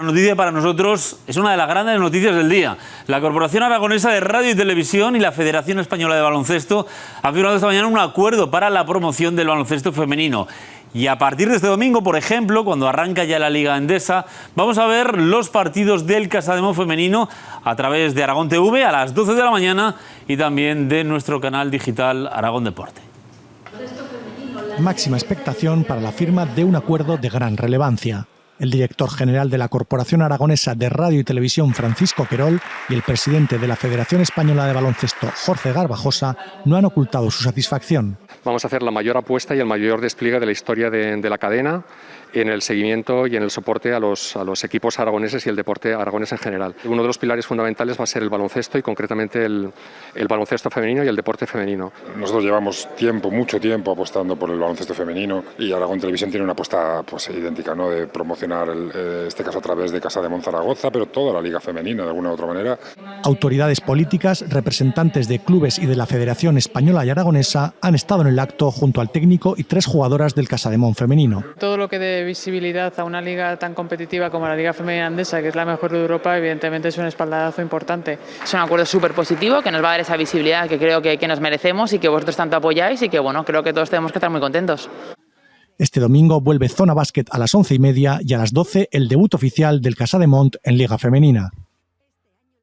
La noticia para nosotros es una de las grandes noticias del día. La Corporación Aragonesa de Radio y Televisión y la Federación Española de Baloncesto han firmado esta mañana un acuerdo para la promoción del baloncesto femenino. Y a partir de este domingo, por ejemplo, cuando arranca ya la Liga Endesa, vamos a ver los partidos del Casademont femenino a través de Aragón TV a las 12 de la mañana y también de nuestro canal digital Aragón Deporte. Máxima expectación para la firma de un acuerdo de gran relevancia. El director general de la Corporación Aragonesa de Radio y Televisión, Francisco Querol, y el presidente de la Federación Española de Baloncesto, Jorge Garbajosa, no han ocultado su satisfacción. Vamos a hacer la mayor apuesta y el mayor despliegue de la historia de la cadena en el seguimiento y en el soporte a los equipos aragoneses y el deporte aragonés en general. Uno de los pilares fundamentales va a ser el baloncesto y concretamente el baloncesto femenino y el deporte femenino. Nosotros llevamos mucho tiempo apostando por el baloncesto femenino y Aragón Televisión tiene una apuesta idéntica, ¿no?, de promocionar este caso a través de Casademont Zaragoza, pero toda la liga femenina de alguna u otra manera. Autoridades políticas, representantes de clubes y de la Federación Española y Aragonesa han estado en el acto junto al técnico y 3 jugadoras del Casademont femenino. Todo lo que dé visibilidad a una liga tan competitiva como la Liga Femenina Endesa, que es la mejor de Europa, evidentemente es un espaldarazo importante. Es un acuerdo súper positivo que nos va a dar esa visibilidad que creo que nos merecemos y que vosotros tanto apoyáis y que creo que todos tenemos que estar muy contentos. Este domingo vuelve Zona Básquet a las 11:30 y a las 12 el debut oficial del Casademont en Liga Femenina.